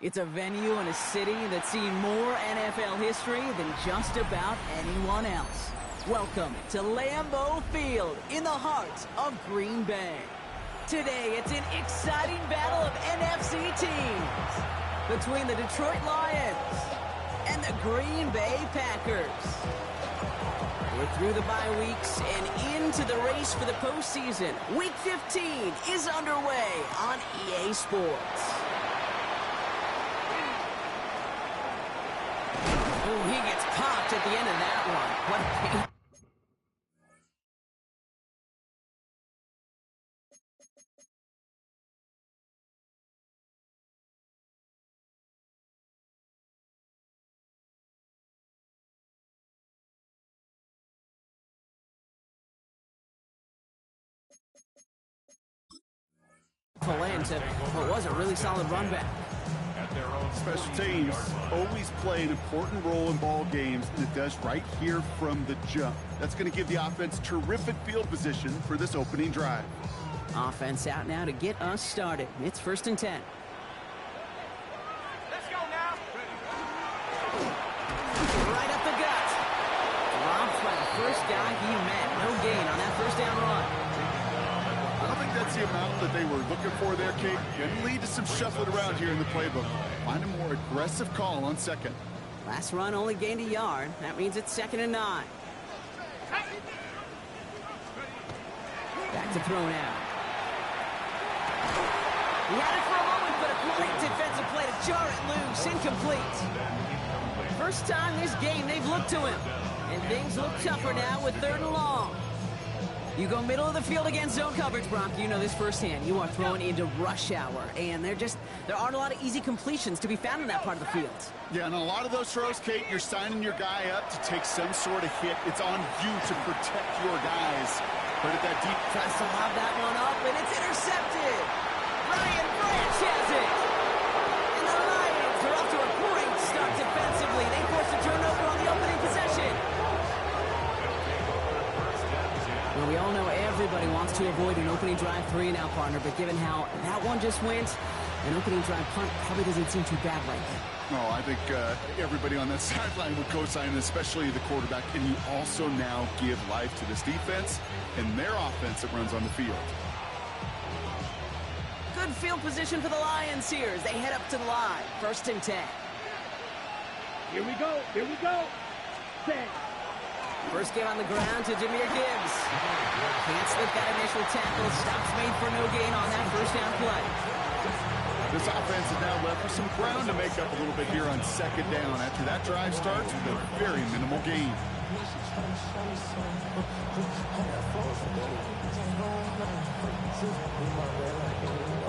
It's a venue and a city that's seen more NFL history than just about anyone else. Welcome to Lambeau Field in the heart of Green Bay. Today, it's an exciting battle of NFC teams between the Detroit Lions and the Green Bay Packers. We're through the bye weeks and into the race for the postseason. Week 15 is underway on EA Sports. Oh, he gets popped at the end of that one. What a pain. Into what was a really solid run back. Special teams always play an important role in ball games, and it does right here from the jump. That's going to give the offense terrific field position for this opening drive. Offense out now to get us started. It's 1st and 10. Let's go now. Right up the gut. Dropped by the first guy he met. No gain on that first down run. I don't think that's the amount that they were looking for there, Kate. Can lead to some shuffling around here in the playbook. Find a more aggressive call on second. Last run only gained a yard. That means it's 2nd and 9. Back to throw now. He had it for a moment, but a great defensive play to jar it loose. Incomplete. First time this game they've looked to him. And things look tougher now with 3rd and long. You go middle of the field against zone coverage, Brock. You know this firsthand. You are thrown into rush hour, and there aren't a lot of easy completions to be found in that part of the field. Yeah, and a lot of those throws, Kate, you're signing your guy up to take some sort of hit. It's on you to protect your guys. But at that deep... Tries to lob that one up, and it's intercepted. Ryan Branch has it. And the Lions are off to a great start defensively. They force a turnover on the opening possession. Well, we all know everybody wants to avoid an opening drive 3-and-out, partner, but given how that one just went, an opening drive punt probably doesn't seem too bad right now. No, I think everybody on that sideline would co-sign, especially the quarterback, and you also now give life to this defense and their offense that runs on the field. Good field position for the Lions here as they head up to the line. 1st and 10. Here we go. Here we go. Set. First game on the ground to Jahmyr Gibbs. Can't slip that initial tackle. Stops made for no gain on that first down play. This offense is now left with some ground to make up a little bit here on 2nd down after that drive starts with a very minimal gain.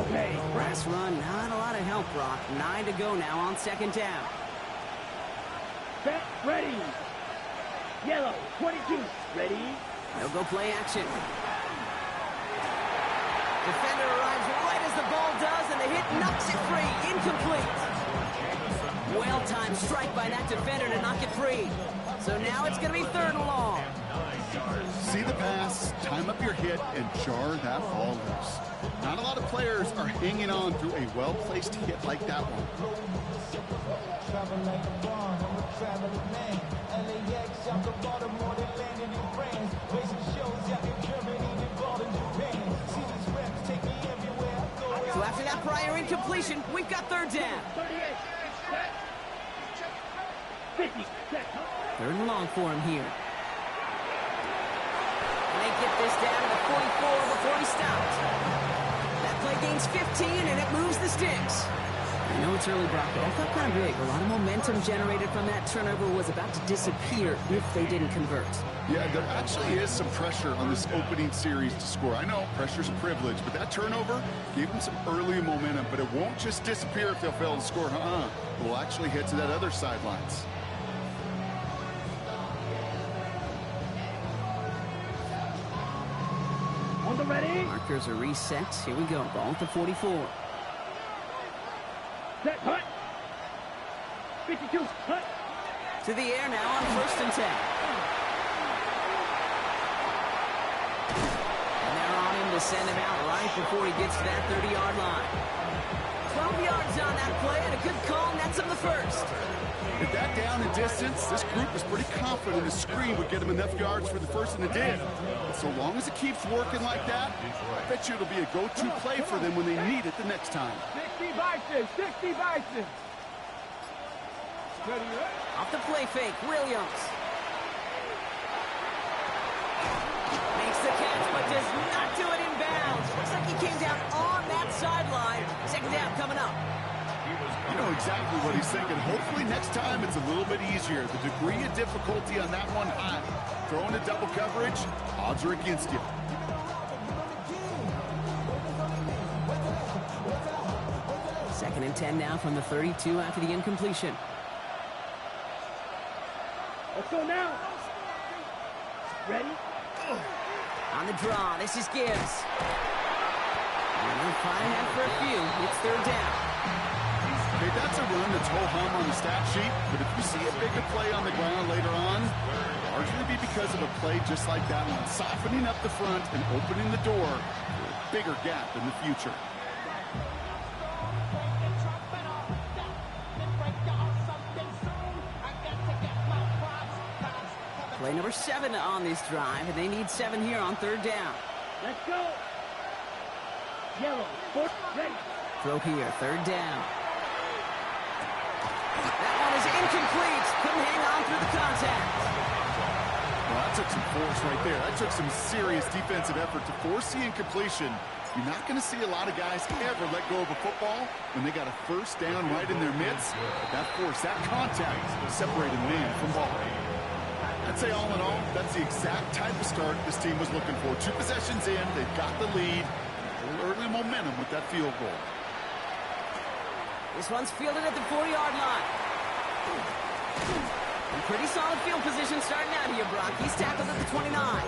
Okay, brass run, not a lot of help, Brock. 9 to go now on 2nd down. Set. Ready. Yellow, 22, ready? They'll go play action. Defender arrives right as the ball does, and the hit knocks it free. Incomplete. Well-timed strike by that defender to knock it free. So now it's going to be 3rd and long. See the pass, time up your hit, and jar that ball loose. Not a lot of players are hanging on through a well-placed hit like that one. So after that prior incompletion, we've got 3rd down. 50, 3rd and long for him here. And they get this down to the 44 before he stopped. That play gains 15, and it moves the sticks. I know it's early, Brock, but I felt kind of big. A lot of momentum generated from that turnover was about to disappear if they didn't convert. Yeah, there actually is some pressure on this opening series to score. I know pressure's a privilege, but that turnover gave them some early momentum, but it won't just disappear if they'll fail to score. It will actually head to that other sidelines. on the ready. Markers are reset. Here we go. Ball at the 44. Set, hut. 52, hut. To the air now on 1st and 10. And they're on him to send him out right before he gets to that 30-yard line. 12 yards on that play, and a good call nets him the first. With that down and distance, this group was pretty confident the screen would get them enough yards for the first, and it did. But so long as it keeps working like that, I bet you it'll be a go-to play for them when they need it the next time. 60 Bison, 60 Bison. Off the play fake, Williams. Makes the catch, but does not do it in bounds. Looks like he came down on that sideline. Second down coming up. You know exactly what he's thinking. Hopefully next time it's a little bit easier. The degree of difficulty on that one high. Throwing to double coverage, odds are against you. Second and 10 now from the 32 after the incompletion. Let's go now. Ready? On the draw, this is Gibbs. And they'll find him for a few. It's third down. Okay, that's a run that's ho-hum on the stat sheet, but if you see a bigger play on the ground later on, it'll largely be because of a play just like that one, softening up the front and opening the door for a bigger gap in the future. Play number 7 on this drive, and they need 7 here on third down. Let's go. Yellow, foot, ready. Throw here, third down. That one is incomplete. Couldn't hang on through the contact. Well, that took some force right there. That took some serious defensive effort to force the incompletion. You're not going to see a lot of guys ever let go of a football when they got a first down right in their midst. But that force, that contact, separated man from ball. I'd say all in all, that's the exact type of start this team was looking for. 2 possessions in, they've got the lead. A little early momentum with that field goal. This one's fielded at the 40-yard line. And pretty solid field position starting out here, Brock. He's tackled at the 29.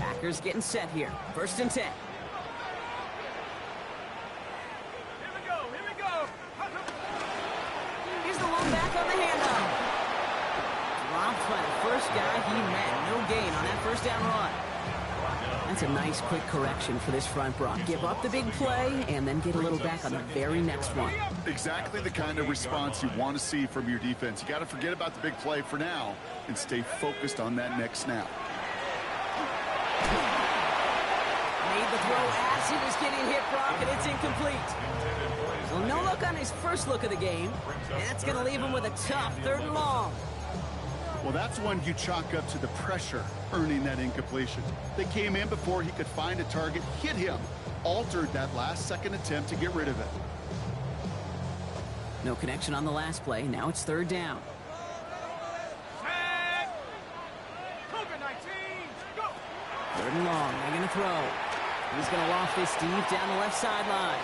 Packers getting set here. First and 10. Back on the handoff. Dropped by the first guy he met. No gain on that first down run. That's a nice quick correction for this front, Brock. Give up the big play and then get a little back on the very next one. Exactly the kind of response you want to see from your defense. You got to forget about the big play for now and stay focused on that next snap. Made the throw as he was getting hit, Brock, and it's incomplete. Well, no look on his first look of the game. That's going to leave him with a tough third and long. Well, that's one you chalk up to the pressure earning that incompletion. They came in before he could find a target, hit him, altered that last-second attempt to get rid of it. No connection on the last play. Now it's third down. Third and long. They're going to throw. He's going to loft this deep down the left sideline.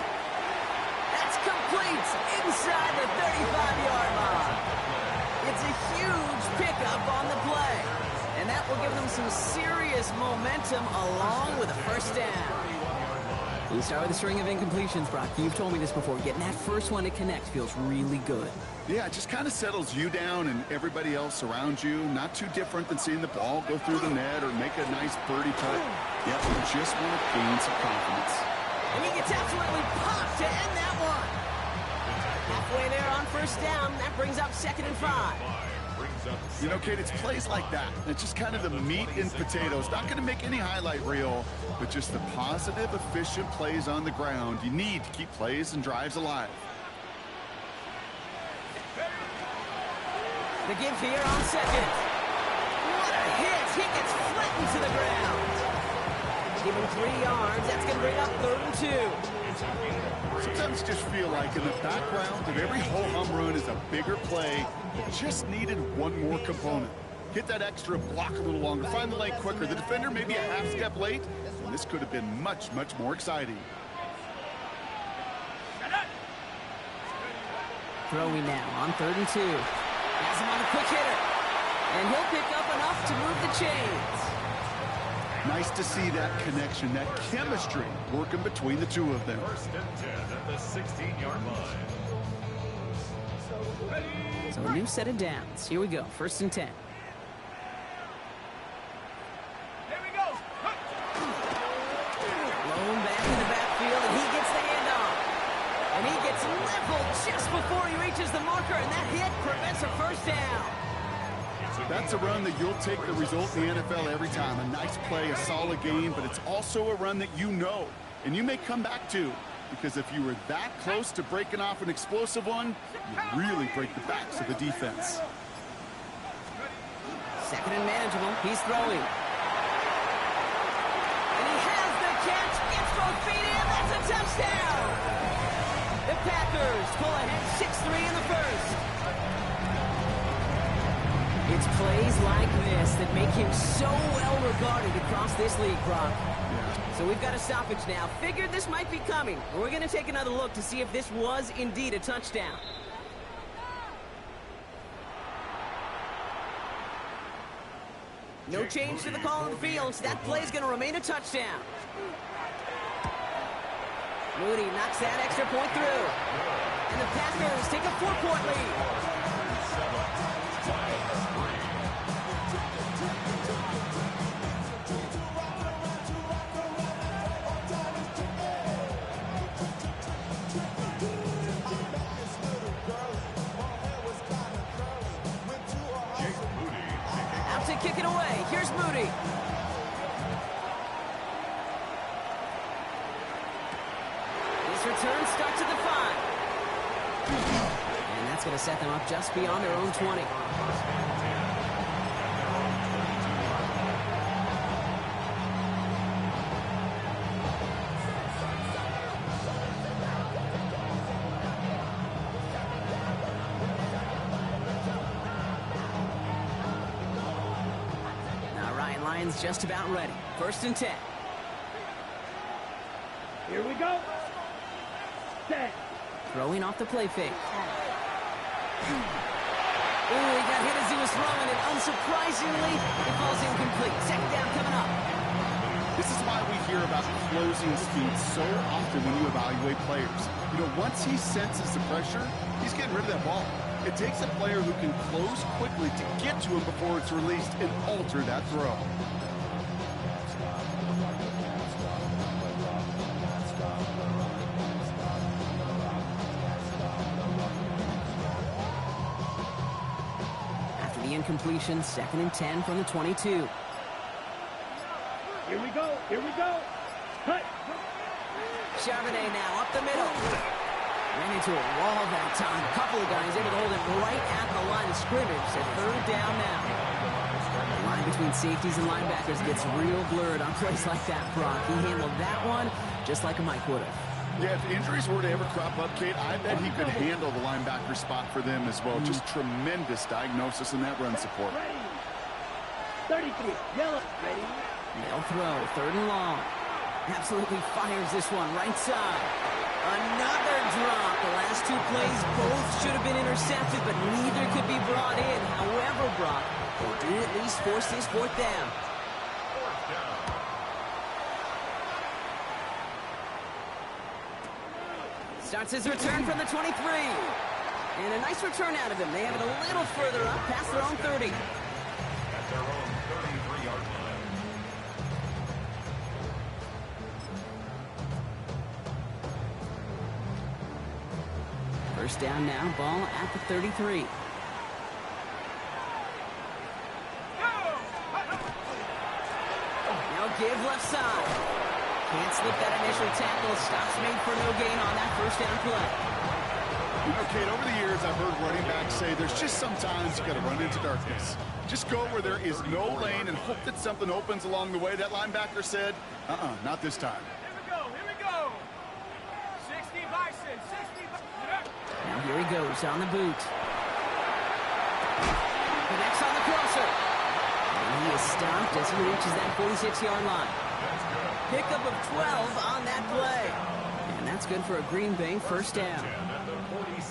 That's complete inside the 35-yard line. It's a huge pickup on the play. And that will give them some serious momentum along with a first down. We start with a string of incompletions, Brock. You've told me this before. Getting that first one to connect feels really good. Yeah, it just kind of settles you down and everybody else around you. Not too different than seeing the ball go through the net or make a nice birdie putt. Yeah, you just want to gain some confidence. And he gets absolutely popped to end that one. Halfway there on first down. That brings up 2nd and 5. You know, Kate, it's plays like that. It's just kind of the meat and potatoes. Not going to make any highlight reel, but just the positive, efficient plays on the ground. You need to keep plays and drives alive. The give here on second. What a hit. He gets flattened to the ground. Give him 3 yards. That's going to bring up 3rd and 2. Sometimes you just feel like in the background of every ho-hum run is a bigger play that just needed one more component. Hit that extra block a little longer. Find the lane quicker. The defender maybe a half step late, and this could have been much, much more exciting. Throwing now on 3rd and 2. Has him on a quick hitter. And he'll pick up enough to move the chains. Nice to see that connection, that chemistry working between the two of them. First and 10 at the 16-yard line. So a new set of downs. Here we go. 1st and 10. Omfl just before he reaches the marker, and that hit prevents a first down. That's a run that you'll take the result in the NFL every time. A nice play, a solid game, but it's also a run that you know, and you may come back to, because if you were that close to breaking off an explosive one, you really break the backs of the defense. Second and manageable. He's throwing. And he has the catch. Gets both feet in. That's a touchdown. The Packers pull ahead 6-3 in the first. It's plays like this that make him so well regarded across this league, Brock. So we've got a stoppage now. Figured this might be coming. We're going to take another look to see if this was indeed a touchdown. No change to the call on the field. So that play is going to remain a touchdown. Moody knocks that extra point through. And the Packers take a 4-point lead. Kick it away. Here's Moody. This return starts at the 5. And that's going to set them up just beyond their own 20. Just about ready. First and 10. Here we go. 10. Throwing off the play fake. Ooh, he got hit as he was throwing it. Unsurprisingly, it falls incomplete. Second down coming up. This is why we hear about closing speed so often when you evaluate players. You know, once he senses the pressure, he's getting rid of that ball. It takes a player who can close quickly to get to him before it's released and alter that throw. After the incompletion, second and 10 from the 22. Here we go. Here we go. Cut. Charbonnet now up the middle. Ran into a wall that time. A couple of guys able to hold it right at the line of scrimmage. So third down now. The line between safeties and linebackers gets real blurred on plays like that, Brock. He handled that one just like a Mike would have. Yeah, if injuries were to ever crop up, Kate, I bet he could handle the linebacker spot for them as well. Just tremendous diagnosis in that run support. 33. Yellow. Ready. They'll throw. Third and long. Absolutely fires this one right side. Another drop. The last two plays both should have been intercepted, but neither could be brought in. However, Brock, they did at least force this fourth down. Starts his return from the 23. And a nice return out of him. They have it a little further up past their own 30. At their own 33-yard line. First down now, ball at the 33. Now give left side. Can't slip that initial tackle. Stops made for no gain on that first down play. You know, Kate, over the years, I've heard running backs say there's just sometimes you got to run into darkness. Just go where there is no lane and hope that something opens along the way. That linebacker said, not this time. Here we go. 60 Bison, 60 Bison. Now here he goes on the boot. Connects on the crosser. And he is stopped as he reaches that 46-yard line. Pickup of 12 on that play. And that's good for a Green Bay first down.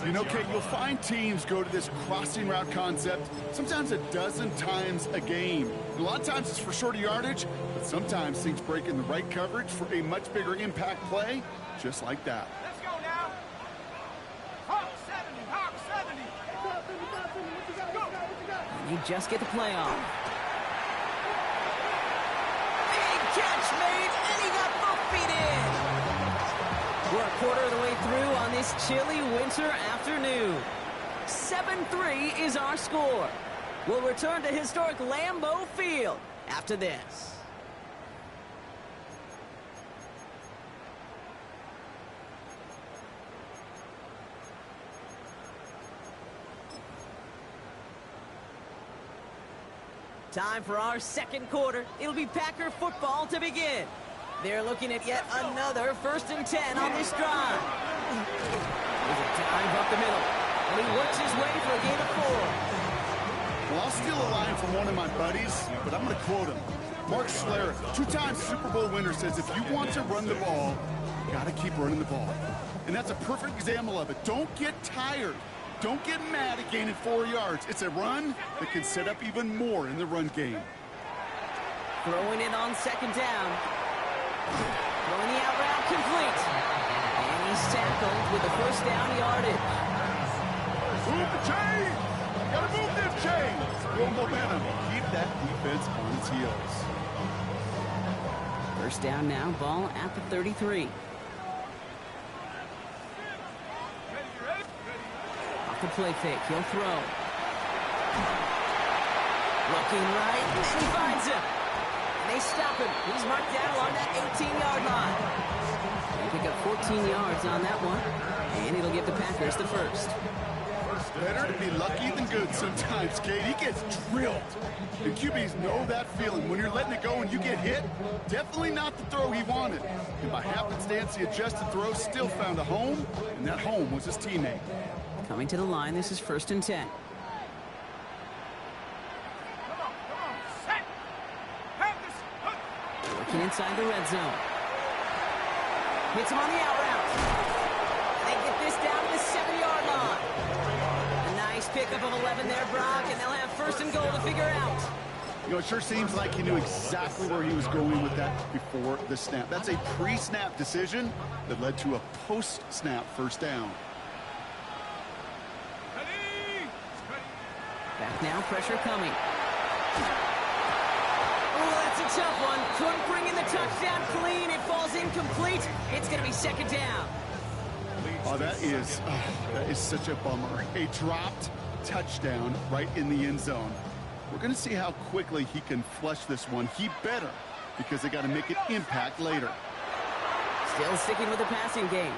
You know, Kate, you'll find teams go to this crossing route concept sometimes a dozen times a game. A lot of times it's for shorter yardage, but sometimes things break in the right coverage for a much bigger impact play, just like that. Let's go now. Hawk 70, Hawk 70. And they just get the play off. Big catch made, and he got both feet in. We're a quarter of the way through on this chilly winter afternoon. 7-3 is our score. We'll return to historic Lambeau Field after this. Time for our second quarter. It'll be Packer football to begin. They're looking at yet another 1st and 10 on this drive. There's a dive up the middle, and he works his way for a gain of 4. Well, I'll steal a line from one of my buddies, but I'm going to quote him. Mark Schlereth, 2-time Super Bowl winner, says if you want to run the ball, you got to keep running the ball. And that's a perfect example of it. Don't get tired. Don't get mad at gaining 4 yards. It's a run that can set up even more in the run game. Throwing it on 2nd down. Throwing the out route complete. And he's tackled with the 1st down yardage. Move the chain! Gotta move this chain! Build momentum. Keep that defense on its heels. 1st down now, ball at the 33. Off the play fake, he'll throw. Looking right, and he finds him. And they stop him. He's marked down along that 18-yard line. They pick up 14 yards on that one, and it'll give the Packers the 1st. Better to be lucky than good sometimes, Kate. He gets drilled. And QBs know that feeling. When you're letting it go and you get hit, definitely not the throw he wanted. And by happenstance, the adjusted throw still found a home, and that home was his teammate. Coming to the line, this is 1st and 10. Working inside the red zone. Hits him on the out route. They get this down to the 7-yard line. A nice pickup of 11 there, Brock, and they'll have 1st and goal to figure out. You know, it sure seems like he knew exactly where he was going with that before the snap. That's a pre-snap decision that led to a post-snap 1st down. Back now, pressure coming. Oh, that's a tough one. Couldn't bring in the touchdown clean. It falls incomplete. It's going to be 2nd down. Oh, that is such a bummer. A dropped touchdown right in the end zone. We're going to see how quickly he can flush this one. He better, because they got to make an impact later. Still sticking with the passing game.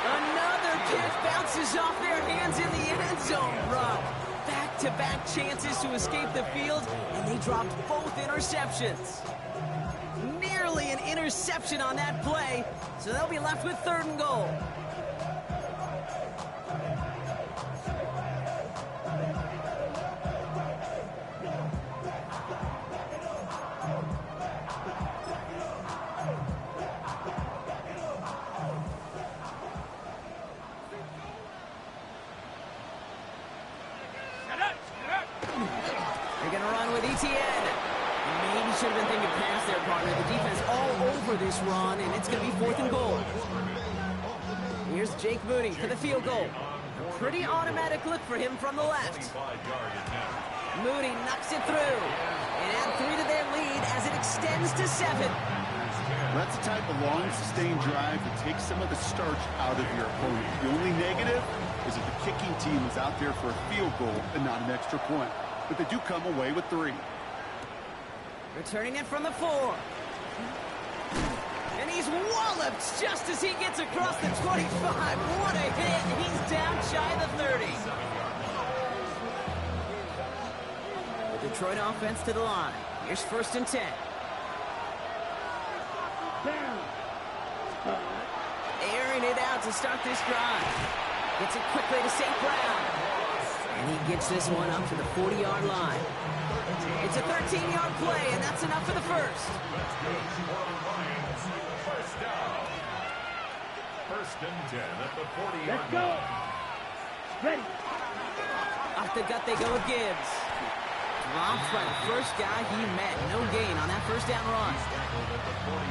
Another kick bounces off their hands in the end zone, Brock. Back-to-back chances to escape the field, and they dropped both interceptions. Nearly an interception on that play, so they'll be left with 3rd and goal. Should have been thinking past their partner. The defense all over this run, and it's going to be 4th and goal. Here's Jake Moody for the field goal. A pretty automatic look for him from the left. Moody knocks it through, and add 3 to their lead as it extends to 7. That's the type of long, sustained drive that takes some of the starch out of your opponent. The only negative is that the kicking team is out there for a field goal and not an extra point. But they do come away with 3. Returning it from the 4. And he's walloped just as he gets across the 25. What a hit. He's down shy of the 30. The Detroit offense to the line. Here's 1st and 10. Airing it out to start this drive. Gets it quickly to St. Brown. And he gets this one up to the 40-yard line. It's a 13-yard play, and that's enough for the 1st. 1st and 10 at the 40-yard line. Let's go. Ready. Off the gut they go with Gibbs. Dropped by the first guy he met. No gain on that 1st down run.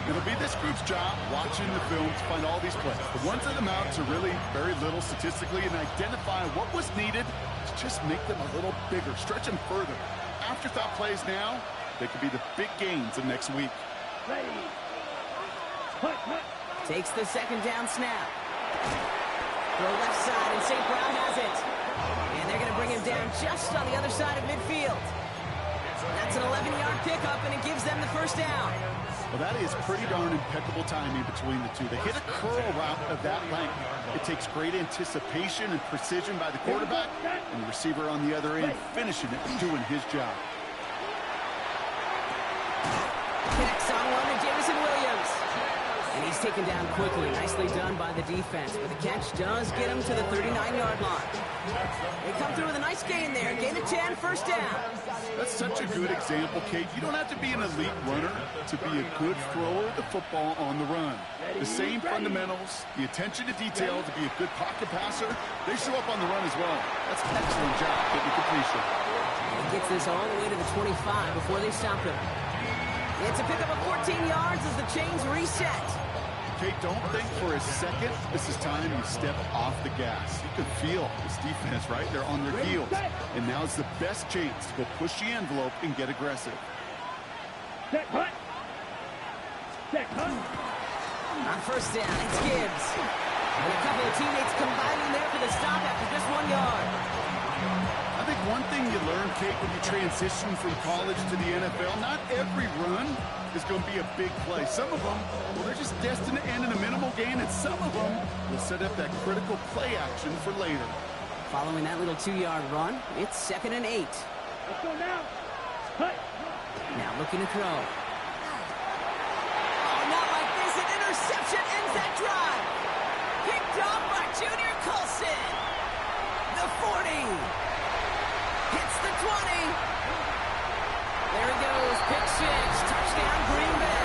It'll be this group's job watching the film to find all these plays. The ones that amount to really very little statistically and identify what was needed to just make them a little bigger, stretch them further. Afterthought plays now, they could be the big gains of next week. Ready. Takes the second down snap. Throw left side, and St. Brown has it. And they're going to bring him down just on the other side of midfield. That's an 11-yard pickup, and it gives them the first down. Well, that is pretty darn impeccable timing between the two. They hit a curl route of that length. It takes great anticipation and precision by the quarterback, and the receiver on the other end finishing it and doing his job. Connects on one to Jamison Williams. And he's taken down quickly. Nicely done by the defense. But the catch does get him to the 39-yard line. They come through with a nice gain there. Gain of 10, first down. That's such a good example, Kate. You don't have to be an elite runner to be a good thrower of the football on the run. The same fundamentals, the attention to detail to be a good pocket passer, they show up on the run as well. That's an excellent job getting completion. He gets this all the way to the 25 before they stop him. It's a pickup of 14 yards as the chains reset. Kate, don't think for a second this is time you step off the gas. You can feel this defense right there on their heels. And now's the best chance to go push the envelope and get aggressive. On first down, it's Gibbs. And a couple of teammates combining there for the stop after just 1 yard. I think one thing you learn, Kate, when you transition from college to the NFL, not every run is going to be a big play. Some of them, well, they're just destined to end in a minimal gain, and some of them will set up that critical play action for later. Following that little 2-yard run, it's 2nd and 8. Let's go now. Cut. Now looking to throw. Oh, not like this. An interception ends that drive. Picked off by Junior Colson. The 40. Hits the 20. There he goes. Pick 6. Touchdown, Green Bay.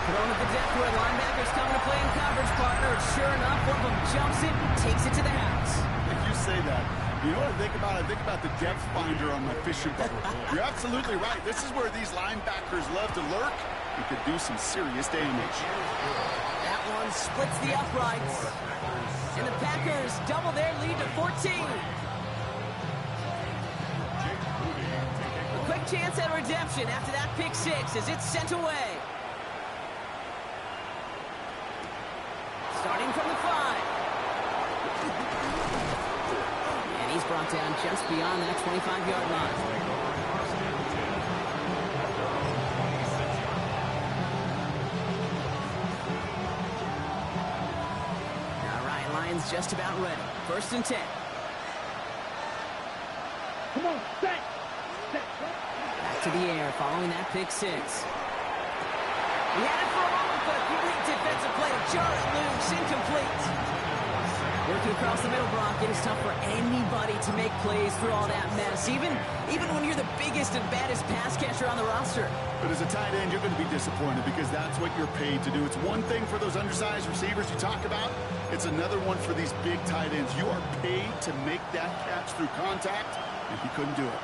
Thrown at the depth where linebackers coming to play in coverage, partner. Sure enough, one of them jumps it and takes it to the house. If you say that, you know what I think about? I think about the depth finder on my fishing boat. You're absolutely right. This is where these linebackers love to lurk. You could do some serious damage. That one splits the uprights. And the Packers double their lead to 14. A quick chance at redemption after that pick 6 as it's sent away. Starting from the 5. And he's brought down just beyond that 25-yard line. Just about ready. 1st and 10. Come on, set. Back to the air following that pick 6. He had it for a moment, but a great defensive play to jar it loose. Incomplete. Working across the middle, Brock, it is tough for anybody to make plays through all that mess, even when you're the biggest and baddest pass catcher on the roster. But as a tight end, you're going to be disappointed because that's what you're paid to do. It's one thing for those undersized receivers you talk about. It's another one for these big tight ends. You are paid to make that catch through contact, and he couldn't do it.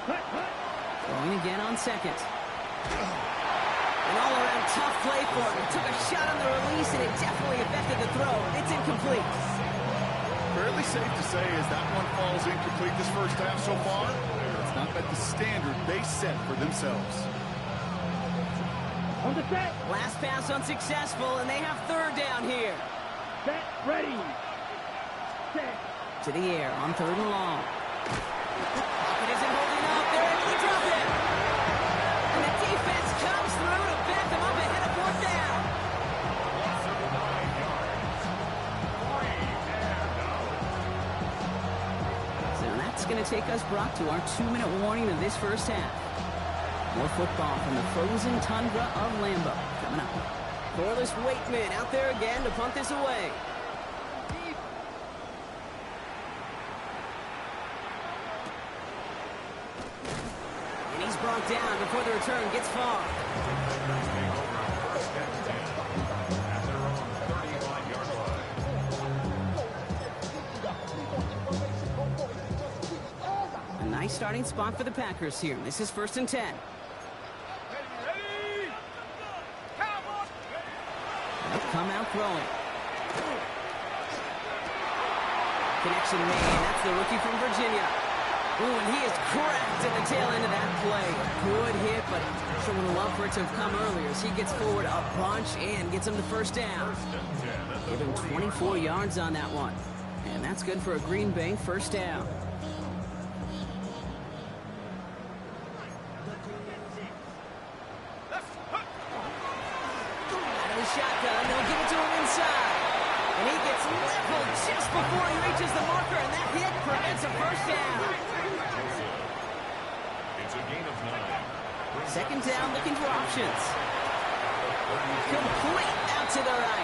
Going again on 2nd. An all-around tough play for him. He took a shot on the release, and it definitely affected the throw. It's incomplete. Fairly safe to say as that one falls incomplete this first half so far, it's not at the standard they set for themselves. On the set. Last pass unsuccessful, and they have 3rd down here. Set. Ready. Set. To the air on 3rd and long. Pocket isn't holding up. They're able to drop it. And the defense comes through to back them up ahead of 4th down. So that's going to take us, Brock, to our 2-minute warning of this first half. More football from the frozen tundra of Lambeau coming up. Corliss Waitman out there again to punt this away. And he's brought down before the return gets far. A nice starting spot for the Packers here. This is 1st and 10. Come out throwing. Connection made. That's the rookie from Virginia. Ooh, and he is cracked at the tail end of that play. A good hit, but sure would have loved for it to have come earlier as he gets forward a bunch and gets him the first down. Give him 24 yards on that one. And that's good for a Green Bay first down. Out of the shotgun, they'll give it to him inside. And he gets leveled just before he reaches the marker, and that hit prevents a first down. It's a gain of 9. Second down, looking for options. Complete out to the right.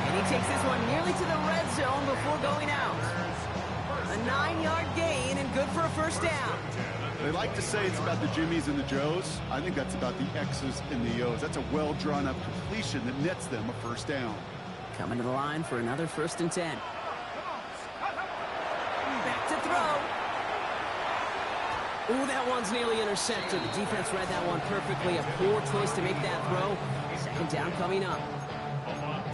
And he takes this one nearly to the red zone before going out. A 9-yard gain and good for a first down. They like to say it's about the Jimmies and the Joes. I think that's about the X's and the O's. That's a well-drawn-up completion that nets them a first down. Coming to the line for another 1st and 10. Back to throw. Ooh, that one's nearly intercepted. The defense read that one perfectly. A poor choice to make that throw. Second down coming up.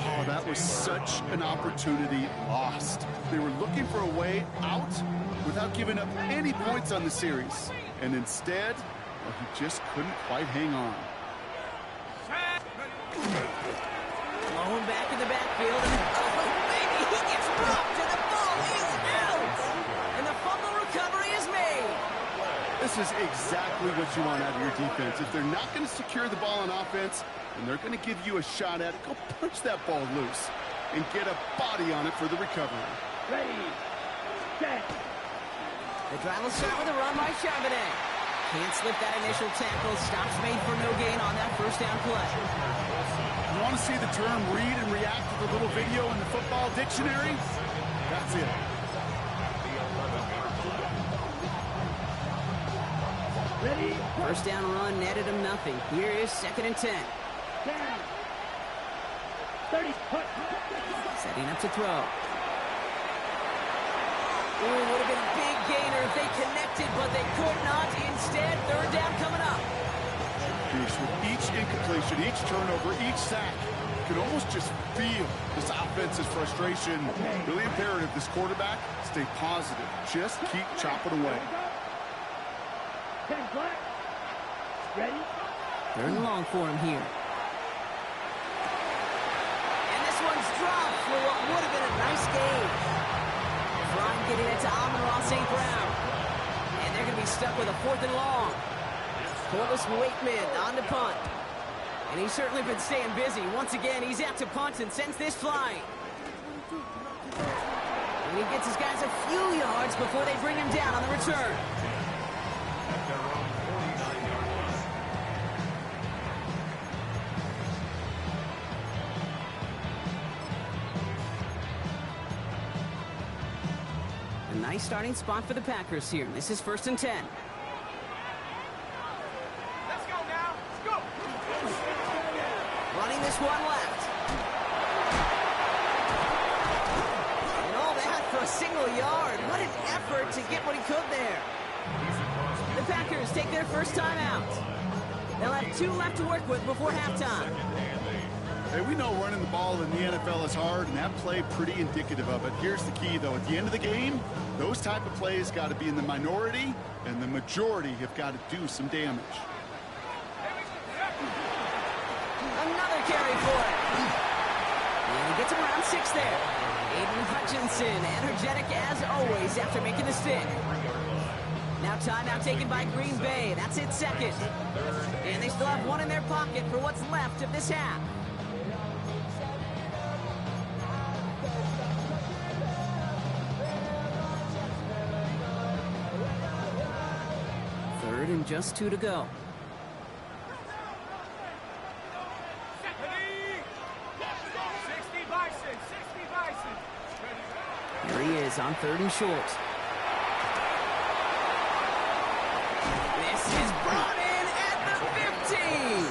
Oh, that was such an opportunity lost. They were looking for a way out without giving up any points on the series. And instead, well, he just couldn't quite hang on. Throwing back in the backfield. And, oh, baby, he gets dropped and the ball is out. And the fumble recovery is made. This is exactly what you want out of your defense. If they're not going to secure the ball on offense, and they're going to give you a shot at it, go punch that ball loose and get a body on it for the recovery. Ready, set. The drive will start with a run by Charbonnet. Can't slip that initial tackle. Stops made for no gain on that first down play. You want to see the term read and react to the little video in the football dictionary? That's it. Ready, First down run netted him nothing. Here is 2nd and 10. down. 30, put. Setting up to throw. Ooh, would have been a big gainer if they connected, but they could not. Instead, 3rd down coming up. Bruce, with each incompletion, each turnover, each sack, you can almost just feel this offense's frustration. Really imperative this quarterback stay positive. Just keep chopping away. 10 black. Ready, 3rd and long for him here. And this one's dropped for what would have been a nice game. Ryan getting it to Amon-Ra St. Brown. And they're going to be stuck with a 4th and long. Corliss Wakeman on the punt. And he's certainly been staying busy. Once again, he's out to punt and sends this flying. And he gets his guys a few yards before they bring him down on the return. At their own 49-yard line. A nice starting spot for the Packers here. This is 1st and 10. let's go now, let's go. Running this one left. And all that for a single yard. What an effort to get what he could there. The Packers take their first time out. They'll have 2 left to work with before halftime. Hey, we know running the ball in the NFL is hard, and that play pretty indicative of it. Here's the key, though. At the end of the game, those type of plays got to be in the minority, and the majority have got to do some damage. Another carry for it. And he gets him around 6 there. Aiden Hutchinson, energetic as always after making the stick. Now timeout taken by Green Bay. That's it, 2nd. And they still have 1 in their pocket for what's left of this half. Third and just 2 to go. Ready, 60 Bison, 60 Bison. Here he is on 3rd and short. This is brought in at the 15.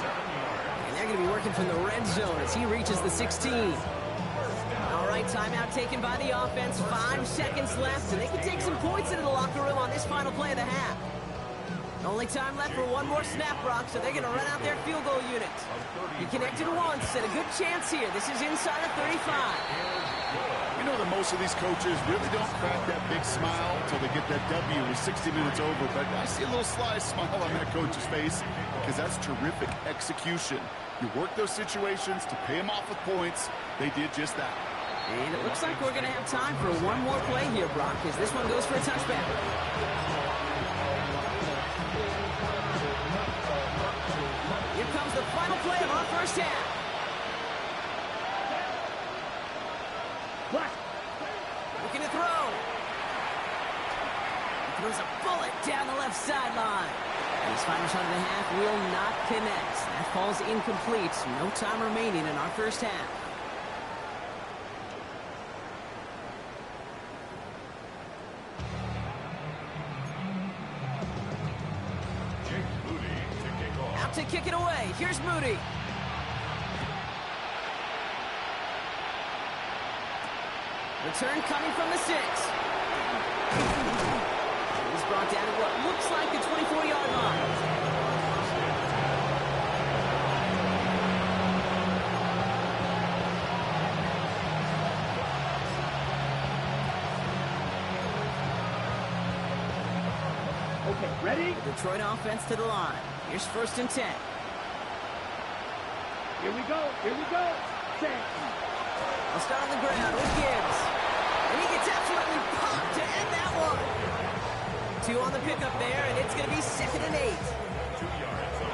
And they're going to be working from the red zone as he reaches the 16. All right, timeout taken by the offense. 5 seconds left, and they can take some points into the locker room on this final play of the half. Only time left for 1 more snap, Brock, so they're going to run out their field goal unit. He connected once, and a good chance here. This is inside of 35. You know that most of these coaches really don't crack that big smile until they get that W with 60 minutes over, but I see a little sly smile on that coach's face because that's terrific execution. You work those situations to pay them off with points. They did just that. And it looks like we're going to have time for one more play here, Brock, because this one goes for a touchback. Here comes the final play of our first half. Looking to throw. He throws a bullet down the left sideline. His final shot of the half will not connect. That falls incomplete. No time remaining in our first half. Out to kick it away. Here's Moody. Return coming from the 6. He's brought down at what looks like the 24-yard line. Okay, ready? The Detroit offense to the line. Here's 1st and 10. Here we go. Here we go. Set. I'll start on the ground with Gibbs. And he gets absolutely popped to end that one. 2 on the pickup there, and it's going to be 2nd and 8.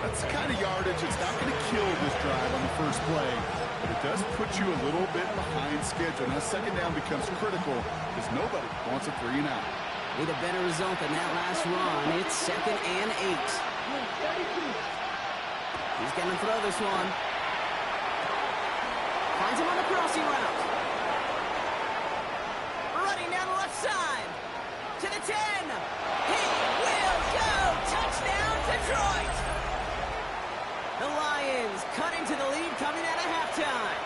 That's the kind of yardage that's not going to kill this drive on the first play, but it does put you a little bit behind schedule. Now, 2nd down becomes critical because nobody wants a 3 and out. With a better result than that last run, it's 2nd and 8. He's going to throw this one. Finds him on the crossing route. Running down the left side. To the 10. He will go. Touchdown, Detroit. The Lions cut into the lead coming out of halftime.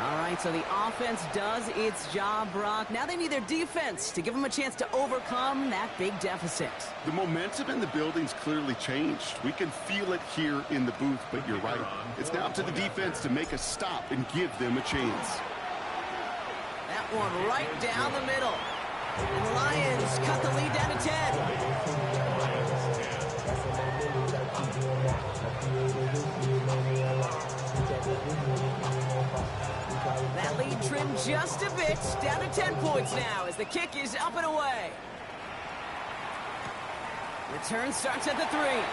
All right, so the offense does its job, Brock. Now they need their defense to give them a chance to overcome that big deficit. The momentum in the building's clearly changed. We can feel it here in the booth, but you're right. It's now up to the defense to make a stop and give them a chance. That one right down the middle. And the Lions cut the lead down to 10. That lead trimmed just a bit, down to 10 points now as the kick is up and away. Return starts at the 3.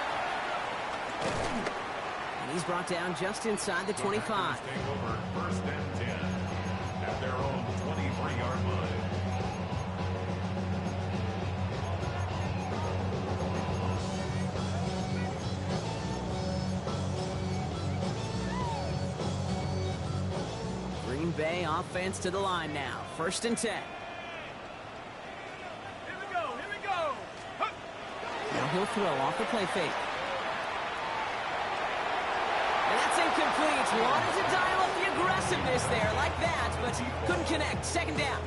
And he's brought down just inside the 25. Take over 1st and 10 at their own 23-yard line. Green Bay offense to the line now. 1st and 10. Here we go. Here we go. Huh. Now he'll throw off the play fake. And that's incomplete. Wanted to dial up the aggressiveness there like that, but couldn't connect. 2nd down.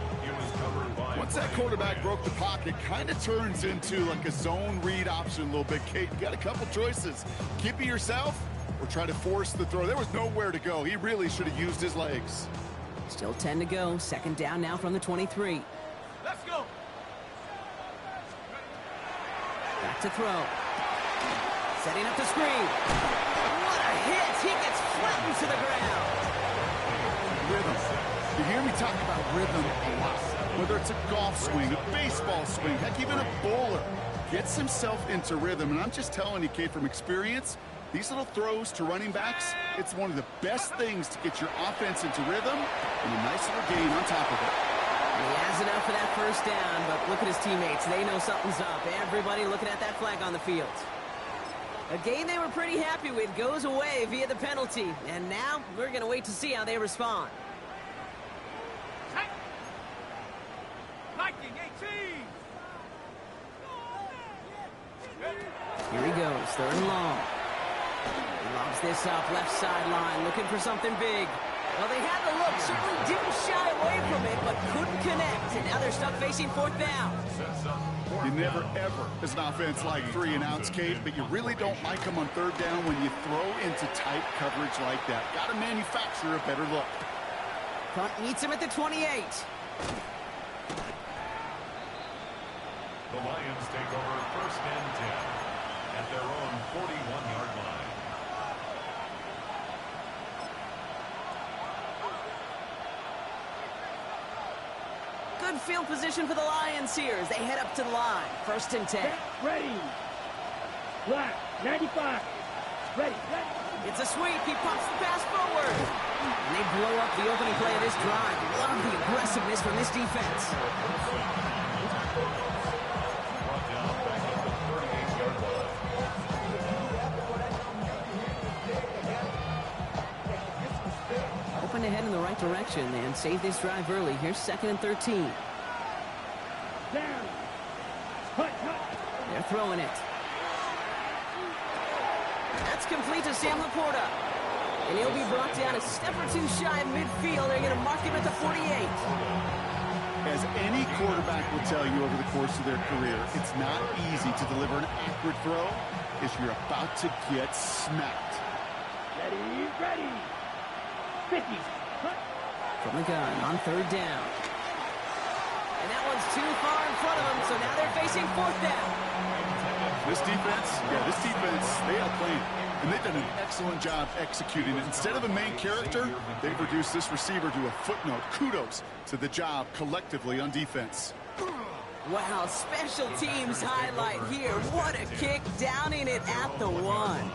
Once that quarterback broke the pocket, kind of turns into like a zone read option a little bit, Kate. You got a couple choices. Keep it yourself or try to force the throw. There was nowhere to go. He really should have used his legs. Still 10 to go. 2nd down now from the 23. Let's go. Back to throw. Setting up the screen. What a hit. He gets flattened to the ground. Rhythm. You hear me talk about rhythm a lot. Whether it's a golf swing, a baseball swing, heck, even a bowler gets himself into rhythm. And I'm just telling you, Kate, from experience, these little throws to running backs, it's one of the best things to get your offense into rhythm and a nice little gain on top of it. He has enough for that 1st down, but look at his teammates. They know something's up. Everybody looking at that flag on the field. A game they were pretty happy with goes away via the penalty. And now we're going to wait to see how they respond. Viking 18. Here he goes, 3rd and long. He lobs this up, left sideline, looking for something big. Well, they had the look, certainly didn't shy away from it, but couldn't connect. And now they're stuck facing 4th down. You never, ever, as an offense, like 3 and outs, Kate, but you really don't like them on 3rd down when you throw into tight coverage like that. Got to manufacture a better look. Punt meets him at the 28. The Lions take over 1st and 10 at their own 41-yard line. Good field position for the Lions here as they head up to the line. 1st and 10. Ready. Black, 95. Ready. It's a sweep. He pops the pass forward. And they blow up the opening play of this drive. Love the aggressiveness from this defense. Brought down back at the 38-yard line. Hoping to head in the right direction and save this drive early. Here's 2nd and 13. Down. Cut. They're throwing it. That's complete to Sam Laporta. And he'll be brought down a step or two shy of midfield. They're going to mark him at the 48. As any quarterback will tell you over the course of their career, it's not easy to deliver an accurate throw if you're about to get smacked. Ready. 50. Cut. From the gun on 3rd down. And that one's too far in front of them, so now they're facing 4th down. This defense, they outplayed. And they've done an excellent job executing it. Instead of a main character, they've reduced this receiver to a footnote. Kudos to the job collectively on defense. Wow, special teams highlight here. What a kick, downing it at the 1.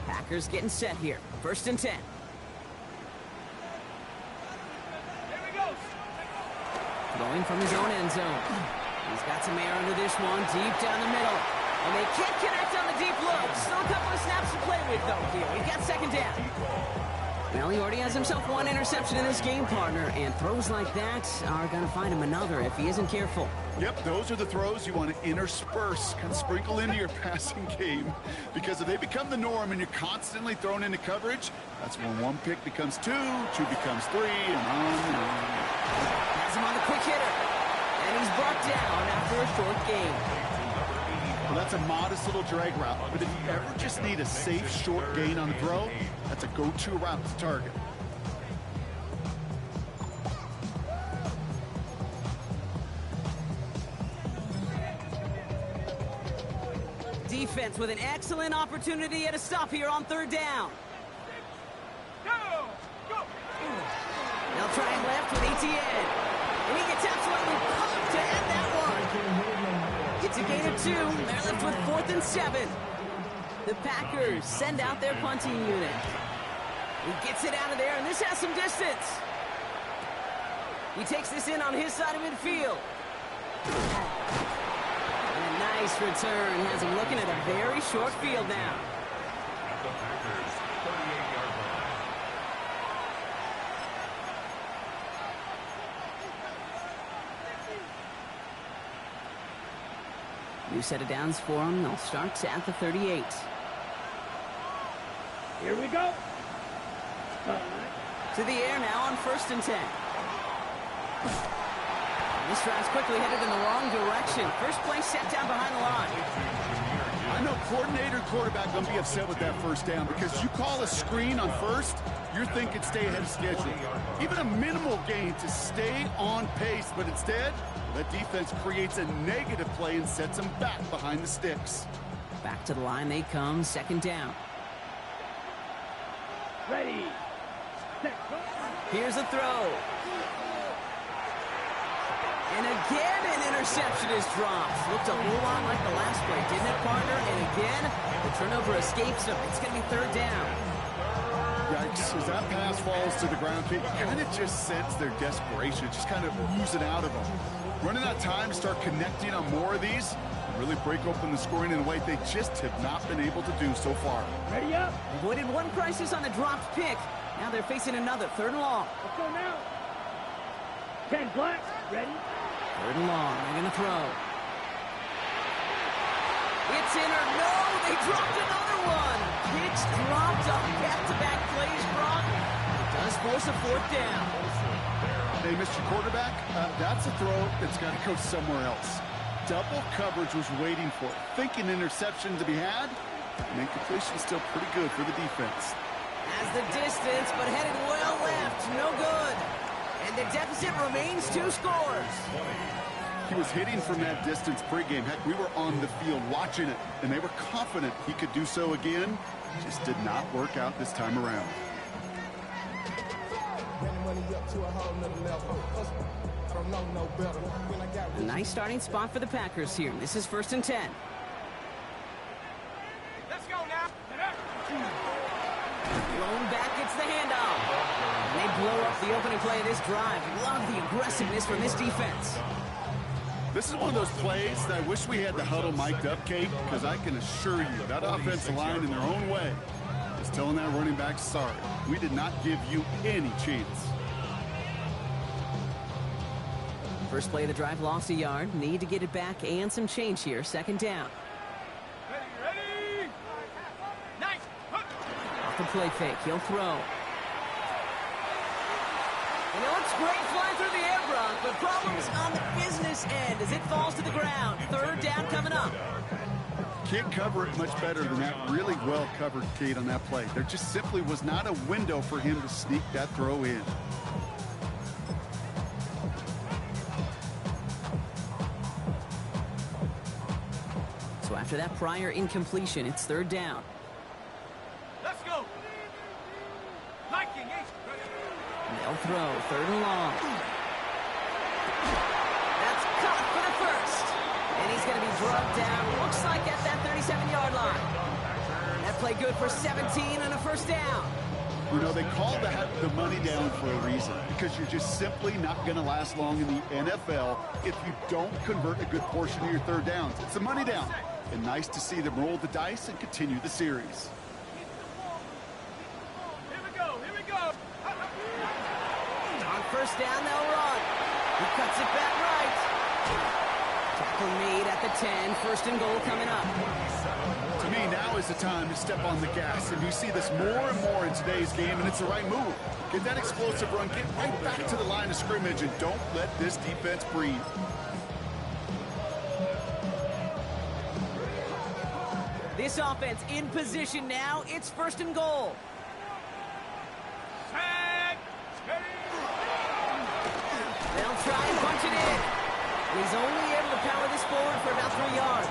Packers getting set here. 1st and 10. Throwing from his own end zone. He's got some air under this one, deep down the middle. And they can't connect on the deep look. Still a couple of snaps to play with, though, here. We've got 2nd down. Well, he already has himself 1 interception in this game, partner. And throws like that are going to find him another if he isn't careful. Yep, those are the throws you want to intersperse, kind of sprinkle into your passing game. Because if they become the norm and you're constantly thrown into coverage, that's when 1 pick becomes 2, 2 becomes 3, and on and on. Has him on the quick hitter. And he's brought down after a short gain. Well, that's a modest little drag route. But if you ever just need a safe short gain on the throw, that's a go-to route to target. Defense with an excellent opportunity at a stop here on 3rd down. Go. They'll try him left with ETN. And he gets absolutely pumped to end that one. It's a gain of 2. They're left with 4th and 7. The Packers send out their punting unit. He gets it out of there, and this has some distance. He takes this in on his side of midfield. And a nice return has him looking at a very short field now. At the Packers' 38-yard line. New set of downs for them. They'll start at the 38. Here we go. To the air now on 1st and 10. This drive's quickly headed in the wrong direction. First play set down behind the line. I know coordinator and quarterback going to be upset with that 1st down because you call a screen on 1st, you're thinking stay ahead of schedule. Even a minimal gain to stay on pace, but instead, that defense creates a negative play and sets them back behind the sticks. Back to the line they come, 2nd down. Ready. Here's a throw. And again, an interception is dropped. Looked a whole lot like the last play, didn't it, partner? And again, the turnover escapes them. It's going to be 3rd down. Yikes, as that pass falls to the ground, you kind of just sense their desperation, just kind of oozing out of them. Running out of time to start connecting on more of these and really break open the scoring in a way they just have not been able to do so far. Ready up. Avoided one crisis on the dropped pick. Now they're facing another 3rd and long. Let's go now. 10 black. Ready. 3rd and long. They're going to throw. It's in or no. They dropped another one. Hits dropped on back-to-back plays, Brock. It does force a fourth down. Hey, Mr. Quarterback, that's a throw that's got to go somewhere else. Double coverage was waiting for it. Thinking interception to be had, and incompletion still pretty good for the defense. Has the distance, but headed well left. No good. And the deficit remains 2 scores. He was hitting from that distance pregame. Heck, we were on the field watching it, and they were confident he could do so again. Just did not work out this time around. A nice starting spot for the Packers here. This is 1st and 10. Let's go now. Blown back gets the handoff. And they blow up the opening play of this drive. Love the aggressiveness from this defense. This is one of those plays that I wish we had the huddle mic'd up, Kate, because I can assure you that offensive line in their own way is telling that running back, sorry, we did not give you any chance. First play of the drive lost a yard. Need to get it back and some change here. 2nd down. Ready. Nice. Off the play fake. He'll throw. You know, it's great flying through the air, Brock, but problems on the business end as it falls to the ground. 3rd down coming up. Can't cover it much better than that. Really well covered, Kate, on that play. There just simply was not a window for him to sneak that throw in. So after that prior incompletion, it's 3rd down. Let's go. Liking it. They'll throw. 3rd and long. That's caught for the first. And he's going to be brought down. Looks like at that 37-yard line. That play good for 17 and a 1st down. You know, they call that the money down for a reason, because you're just simply not going to last long in the NFL if you don't convert a good portion of your 3rd downs. It's a money down. And nice to see them roll the dice and continue the series. Here we go. Here we go. On 1st down, they'll run. He cuts it back right. Tackle made at the 10. 1st and goal coming up. To me, now is the time to step on the gas. And you see this more and more in today's game, and it's the right move. Get that explosive run. Get right back to the line of scrimmage, and don't let this defense breathe. This offense in position now. It's 1st and goal. Tag. They'll try and punch it in. He's only able to power this forward for about 3 yards.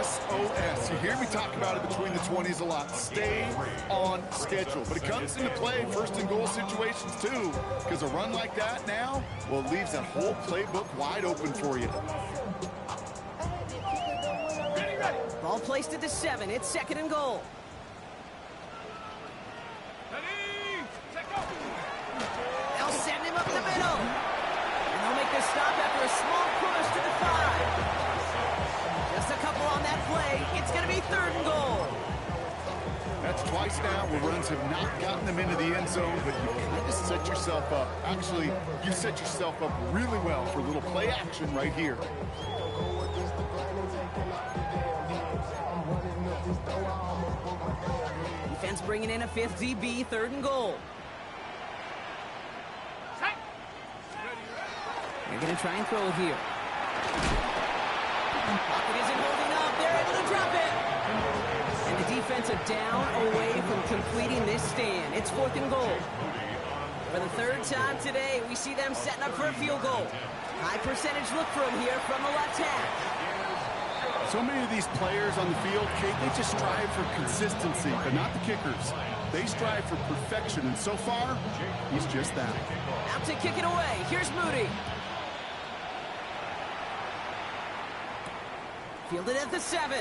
SOS. You hear me talk about it between the 20s a lot. Stay on schedule. But it comes into play 1st and goal situations too, because a run like that now, well, it leaves that whole playbook wide open for you. Ball placed at the 7. It's 2nd and goal. Ready. Set go. They'll send him up the middle. And they'll make the stop after a small push to the 5. Just a couple on that play. It's going to be 3rd and goal. That's twice now where runs have not gotten them into the end zone, but you kind of set yourself up. Actually, you set yourself up really well for a little play action right here. Defense bringing in a 5th DB. 3rd and goal. They're going to try and throw it here. Pocket isn't holding up. They're able to drop it. And the defense are down away from completing this stand. It's 4th and goal. For the 3rd time today, we see them setting up for a field goal. High percentage look for him here from the left half. So many of these players on the field, Kate, they just strive for consistency, but not the kickers. They strive for perfection, and so far, he's just that. Out to kick it away. Here's Moody. Fielded at the 7.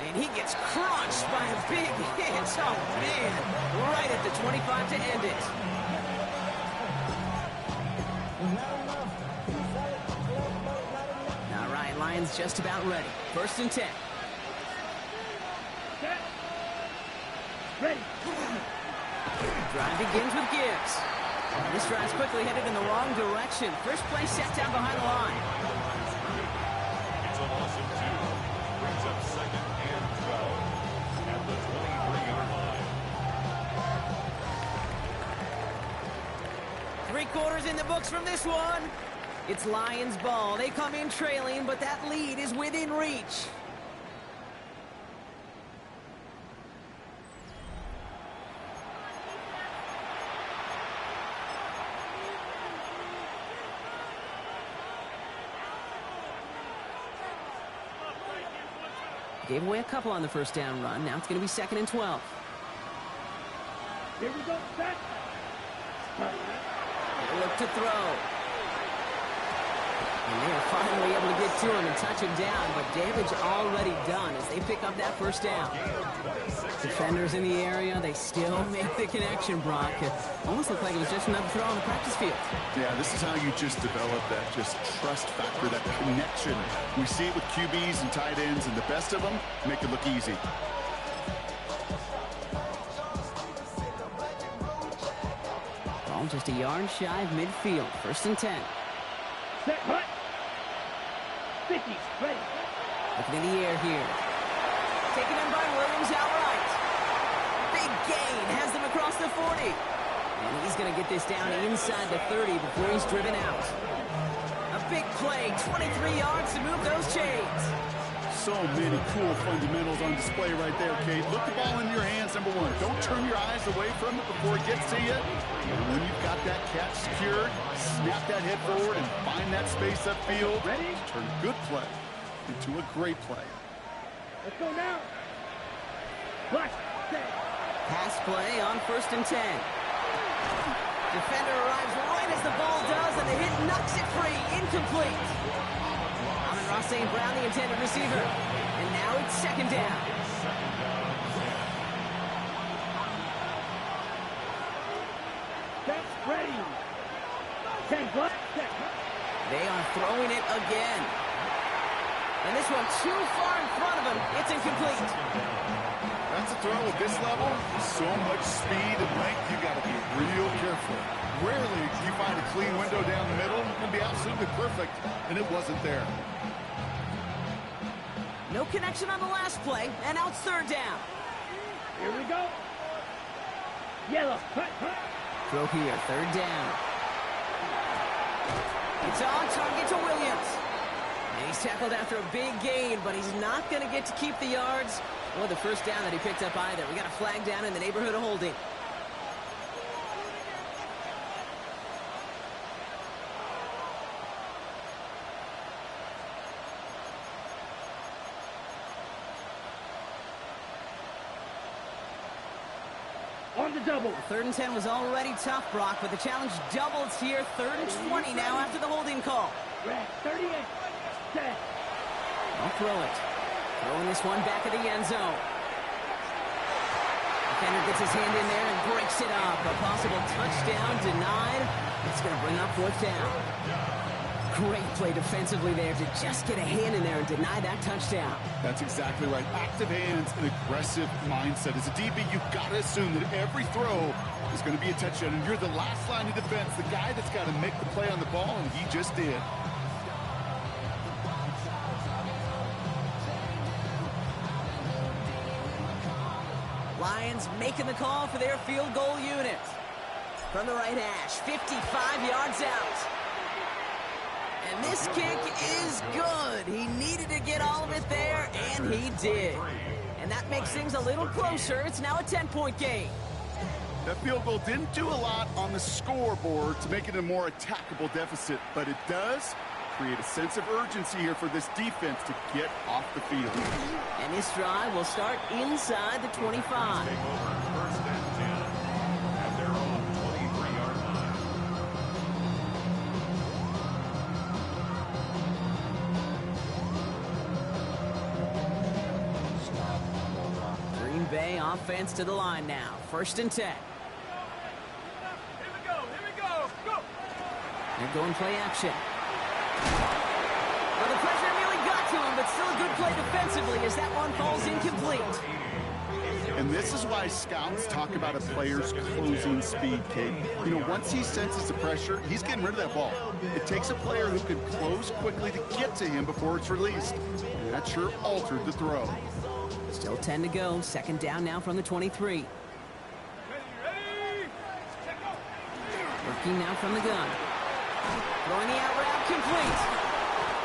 And he gets crunched by a big hit. Oh, man. Right at the 25 to end it. All right, Lions just about ready. 1st and 10. Set. Ready. Drive begins with Gibbs. This drive's quickly headed in the wrong direction. First play set down behind the line. It's a loss of 2. Brings up 2nd and 12. quarters in the books from this one. It's Lions ball. They come in trailing, but that lead is within reach. Gave away a couple on the first down run. Now it's going to be 2nd and 12. Here we go, set. They look to throw. And they are finally able to get to him and touch him down, but damage already done as they pick up that first down. Defenders in the area, they still make the connection, Brock. It almost looked like it was just another throw on the practice field. Yeah, this is how you just develop that just trust factor, that connection. We see it with QBs and tight ends, and the best of them make it look easy. Ball just a yard shy of midfield. 1st and 10. Set, hut. 50, ready. Looking in the air here. Taken in by Williams outright. Big gain has them across the 40. And he's going to get this down inside the 30 before he's driven out. A big play, 23 yards to move those chains. So many cool fundamentals on display right there, Kate. Look the ball in your hands, number one. Don't turn your eyes away from it before it gets to you. And when you've got that catch secured, snap that head forward and find that space upfield. Ready? Turn good play into a great play. Let's go now. Watch. Set. Pass play on 1st and 10. Defender arrives right as the ball does, and the hit knocks it free. Incomplete. Ross St. Brown, the intended receiver. And now it's 2nd down. That's ready. 10 plus. They are throwing it again. And this one too far in front of him. It's incomplete. That's a throw at this level. So much speed and length, you got to be real careful. Rarely do you find a clean window down the middle. It can be absolutely perfect, and it wasn't there. No connection on the last play, and now it's 3rd down. Here we go. Yellow. Hut, hut. Throw here, 3rd down. It's on target to Williams. And he's tackled after a big gain, but he's not going to get to keep the yards or the first down that he picked up either. We got a flag down in the neighborhood of holding. On the double. 3rd and 10 was already tough, Brock, but the challenge doubles here. 3rd and 20 now after the holding call. Red 38. Set. I'll throw it. Throwing this one back at the end zone. Defender gets his hand in there and breaks it up. A possible touchdown denied. It's going to bring up 4th down. Great play defensively there to just get a hand in there and deny that touchdown. That's exactly right. Active hands and aggressive mindset. As a DB, you've got to assume that every throw is going to be a touchdown. And you're the last line of defense, the guy that's got to make the play on the ball, and he just did. Lions making the call for their field goal unit. From the right hash, 55 yards out. And this kick is good. He needed to get all of it there, and he did. And that makes things a little closer. It's now a 10-point game. That field goal didn't do a lot on the scoreboard to make it a more attackable deficit, but it does create a sense of urgency here for this defense to get off the field. And this drive will start inside the 25. Take over 1st and 10 at their own 23-yard line. Green Bay offense to the line now. 1st and 10. Here we go. Go. They're going play action. Well, the pressure nearly got to him, but still a good play defensively as that one falls incomplete. And this is why scouts talk about a player's closing speed, Kate. You know, once he senses the pressure, he's getting rid of that ball. It takes a player who can close quickly to get to him before it's released. And that sure altered the throw. Still 10 to go. 2nd down now from the 23. Ready. We're Looking now from the gun. Throwing the out route complete.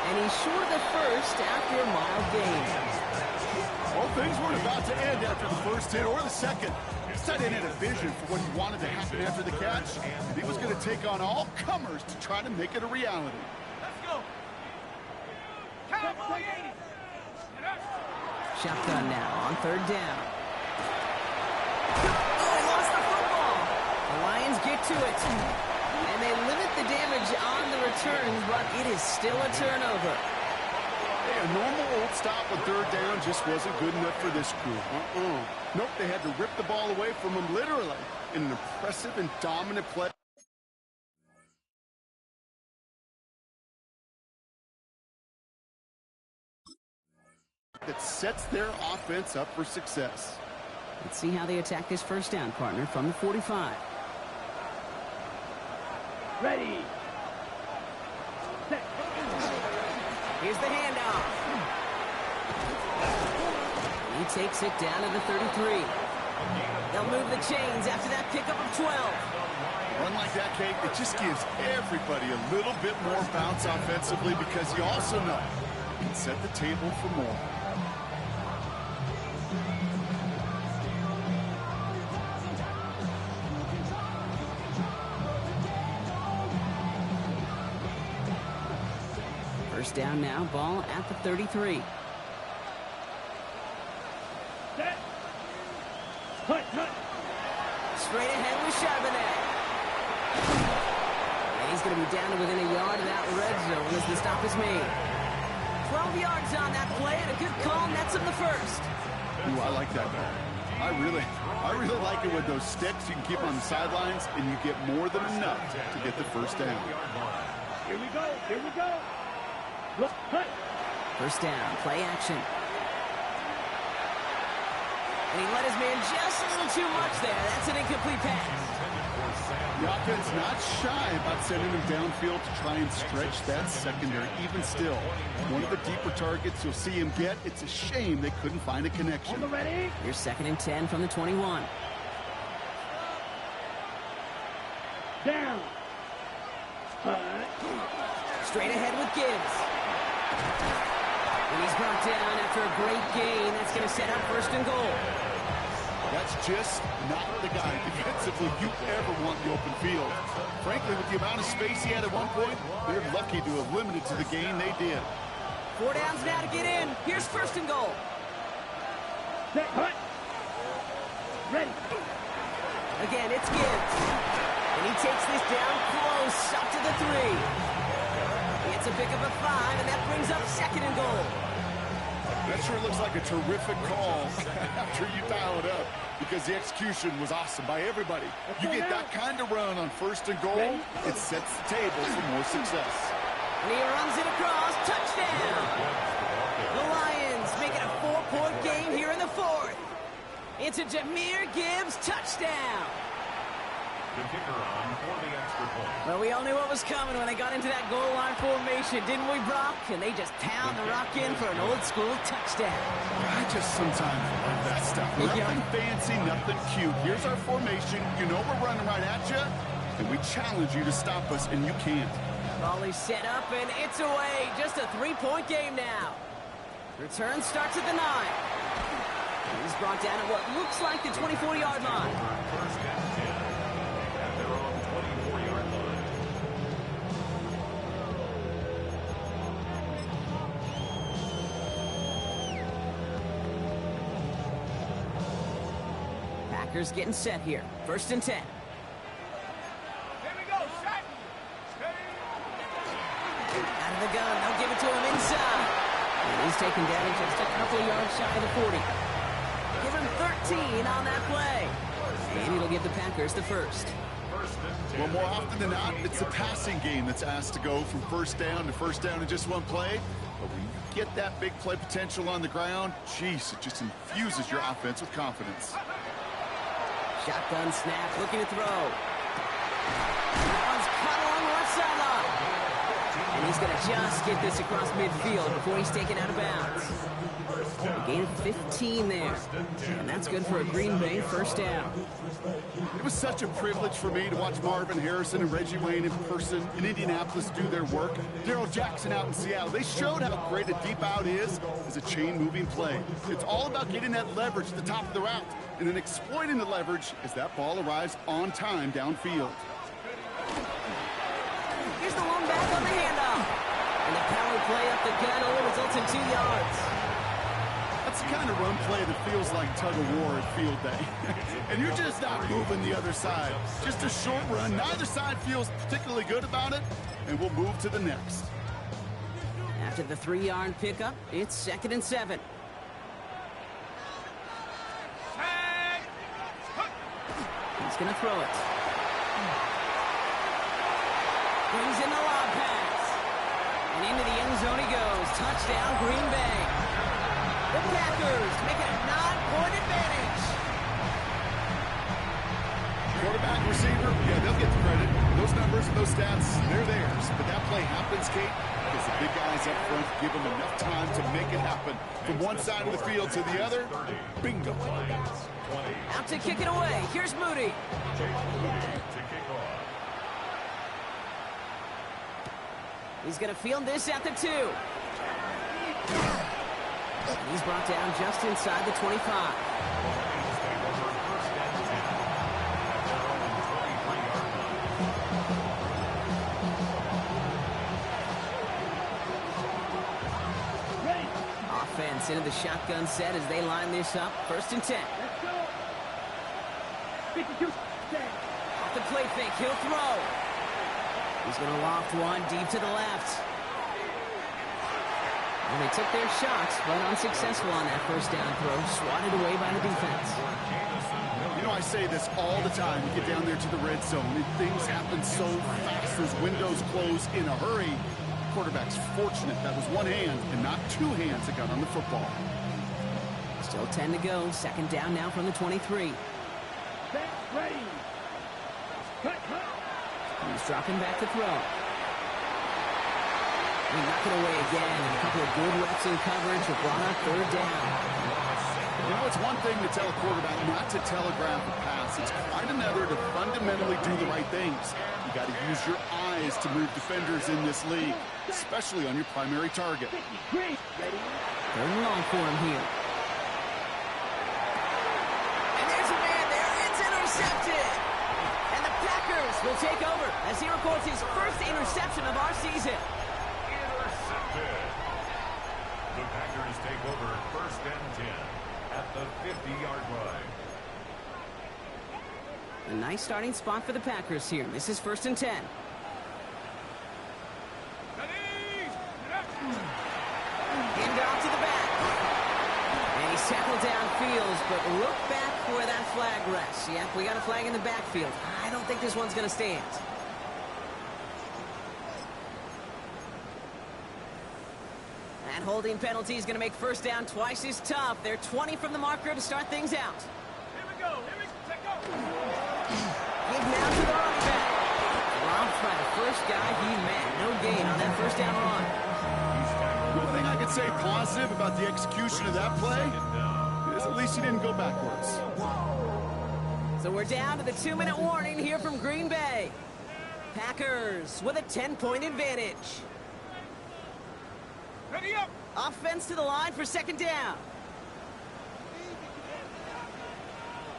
And he's short of the first after a mild gain. Well, things weren't about to end after the first hit or the second. This tight end had a vision for what he wanted to happen after the catch. And he was going to take on all comers to try to make it a reality. Let's go. Cowboy 80. Shotgun now on third down. Oh, he lost the football. The Lions get to it. And they limit the damage on the returns, but it is still a turnover. Hey, a normal old stop with third down just wasn't good enough for this crew. Nope, they had to rip the ball away from him literally in an impressive and dominant play. That sets their offense up for success. Let's see how they attack this first down, partner, from the 45. Ready. Set. Here's the handoff. He takes it down to the 33. They'll move the chains after that pickup of 12. One like that, Kate, it just gives everybody a little bit more bounce offensively because you also know you can set the table for more. First down now, ball at the 33. Set. Hut, hut. Straight ahead with Charbonnet. And he's going to be down to within a yard of that red zone as the stop is made. 12 yards on that play and a good call nets him the first. Ooh, I like that ball. I really like it with those sticks you can keep on the sidelines and you get more than enough to get the first down. Here we go. Here we go. Look, hut. First down, play action. And he let his man just a little too much there. That's an incomplete pass. The offense not shy about sending him downfield to try and stretch that secondary. Even still, one of the deeper targets you'll see him get. It's a shame they couldn't find a connection. On the ready. Here's 2nd and 10 from the 21. Down. Straight ahead with Gibbs. And he's brought down after a great gain. That's going to set up 1st and goal. That's just not the guy defensively you ever want in the open field. Frankly, with the amount of space he had at one point, they're lucky to have limited to the gain they did. 4 downs now to get in. Here's 1st and goal. Set, hut. Ready. Again, it's Gibbs. And he takes this down close, up to the 3. It's a pick of a 5, and that brings up 2nd and goal. That sure looks like a terrific call after you dial it up because the execution was awesome by everybody. You get that kind of run on 1st and goal, it sets the table for more success. And he runs it across. Touchdown! The Lions make it a 4-point game here in the 4th. It's a Jahmyr Gibbs touchdown. The kicker on for the extra point. Well, we all knew what was coming when they got into that goal line formation, didn't we, Brock? And they just pound the rock in for an old-school touchdown. I just sometimes love that stuff. Nothing fancy, nothing cute. Here's our formation. You know we're running right at you, and we challenge you to stop us, and you can't. Ball is set up, and it's away. Just a 3-point game now. Return starts at the 9. He's brought down at what looks like the 24-yard line. First and 10 at their own 24-yard line. Packers getting set here. 1st and 10. Here we go. Set. Out of the gun. They'll give it to him inside. And he's taken down just a couple of yards shy of the 40. Give him 13 on that play. And it'll give the Packers the first. Well, more often than not, it's the passing game that's asked to go from 1st down to 1st down in just one play. But when you get that big play potential on the ground, geez, it just infuses your offense with confidence. Shotgun snap, looking to throw. That one's caught along the left sideline. And he's going to just get this across midfield before he's taken out of bounds. A gain of 15 there. And that's good for a Green Bay first down. It was such a privilege for me to watch Marvin Harrison and Reggie Wayne in person in Indianapolis do their work. Darrell Jackson out in Seattle. They showed how great a deep out is as a chain-moving play. It's all about getting that leverage at the top of the route and then exploiting the leverage as that ball arrives on time downfield. Here's the one back on the handoff. And the power play up the gut only results in 2 yards. That's the kind of run play that feels like tug-of-war at field day. And you're just not moving the other side. Just a short run. Neither side feels particularly good about it, and we'll move to the next. After the 3-yard pickup, it's 2nd and 7. He's going to throw it. Brings in the lob pass. And into the end zone he goes. Touchdown, Green Bay. The Packers make it a 9-point advantage. Quarterback, receiver, yeah, they'll get the credit. Those numbers and those stats, they're theirs. But that play happens, Kate, because the big guys up front give them enough time to make it happen. From one side of the field to the other, bingo. Out to kick it away. Here's Moody. He's going to field this at the 2. He's brought down just inside the 25. Offense into the shotgun set as they line this up. 1st and 10. Off the play fake, he'll throw. He's going to loft one deep to the left. And they took their shots, but unsuccessful on that 1st down throw. Swatted away by the defense. You know, I say this all the time. You get down there to the red zone, and things happen so fast. Those windows close in a hurry. Quarterback's fortunate that was one hand and not 2 hands that got on the football. Still 10 to go. 2nd down now from the 23. Ready. Cut. He's dropping back to throw. He knocked it away again. And a couple of good reps in coverage have brought up 3rd down. You know, it's one thing to tell a quarterback not to telegraph a pass. It's quite another to fundamentally do the right things. You got to use your eyes to move defenders in this league, especially on your primary target. 3rd and long for him here. And there's a man there. It's intercepted. And the Packers will take over as he records his 1st interception of our season. Intercepted. The Packers take over 1st and 10 at the 50-yard line. A nice starting spot for the Packers here. This is 1st and 10. Handoff to the back. And he's tackled downfield, but look back where that flag rests. Yep, we got a flag in the backfield. I don't think this one's going to stand. That holding penalty is going to make 1st down twice as tough. They're 20 from the marker to start things out. Here we go. Take go. Give now to the running back. Robbed by the first guy he met. No gain on that 1st down run. One thing I could say positive about the execution of that play is at least he didn't go backwards. So we're down to the 2-minute warning here from Green Bay. Packers with a 10-point advantage. Ready up. Offense to the line for 2nd down.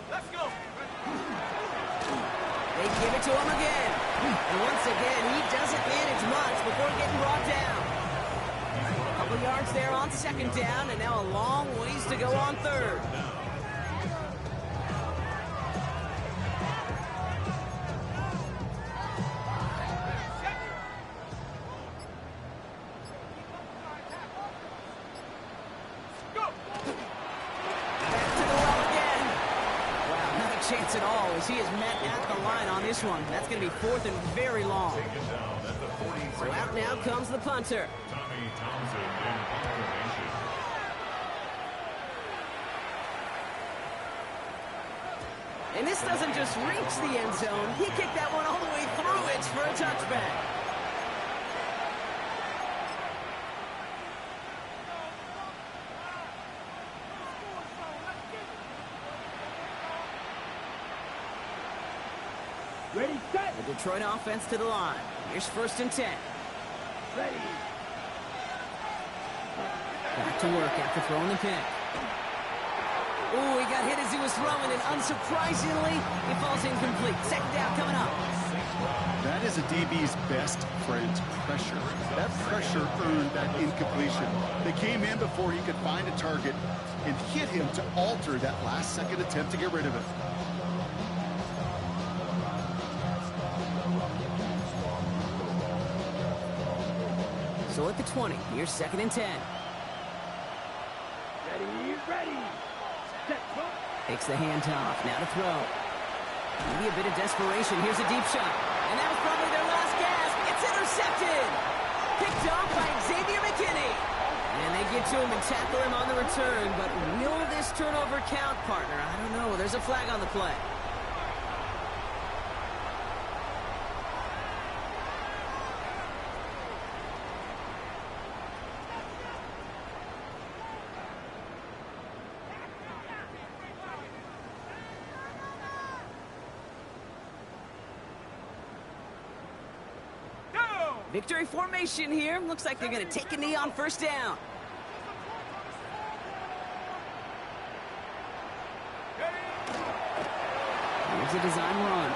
Let's go. They give it to him again. And once again, he doesn't manage much before getting brought down. A couple yards there on 2nd down, and now a long ways to go on 3rd. Chance at all as he is met at the line on this one. That's going to be 4th and very long. So out now comes the punter. Tommy Townsend in formation. And this doesn't just reach the end zone. He kicked that one all the way through it for a touchback. Ready, set. The Detroit offense to the line. Here's 1st and 10. Ready. Back to work after throwing the pick. Ooh, he got hit as he was throwing, and unsurprisingly, he falls incomplete. 2nd down coming up. That is a DB's best friend, pressure. That pressure earned that incompletion. They came in before he could find a target and hit him to alter that last-second attempt to get rid of it. So at the 20, here's 2nd and 10. Ready, ready. Set, go. Takes the handoff, now to throw. Maybe a bit of desperation. Here's a deep shot. And that was probably their last gasp. It's intercepted. Picked off by Xavier McKinney. And they get to him and tackle him on the return. But will this turnover count, partner? I don't know. There's a flag on the play. Victory formation here. Looks like they're going to take a knee on 1st down. Here's a design run.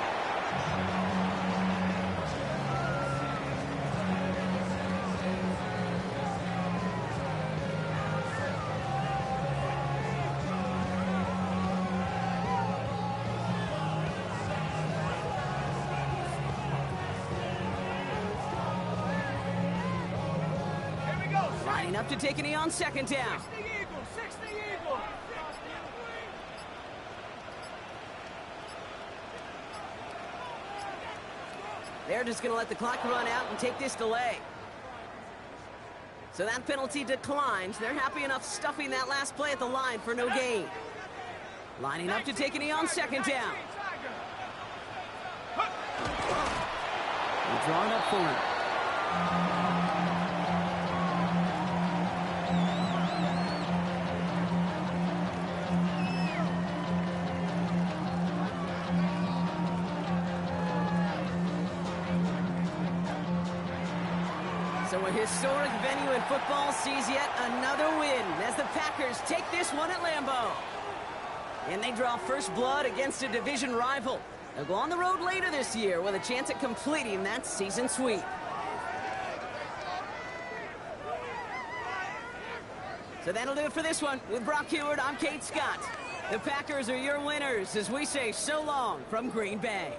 Lining up to take a knee on 2nd down. 60 Eagles, 60 Eagles. They're just going to let the clock run out and take this delay. So that penalty declines. They're happy enough stuffing that last play at the line for no gain. Lining up to take a knee on 2nd down. They're drawing up for him. So a historic venue in football sees yet another win as the Packers take this one at Lambeau. And they draw first blood against a division rival. They'll go on the road later this year with a chance at completing that season sweep. So that'll do it for this one. With Brock Heward, I'm Kate Scott. The Packers are your winners as we say so long from Green Bay.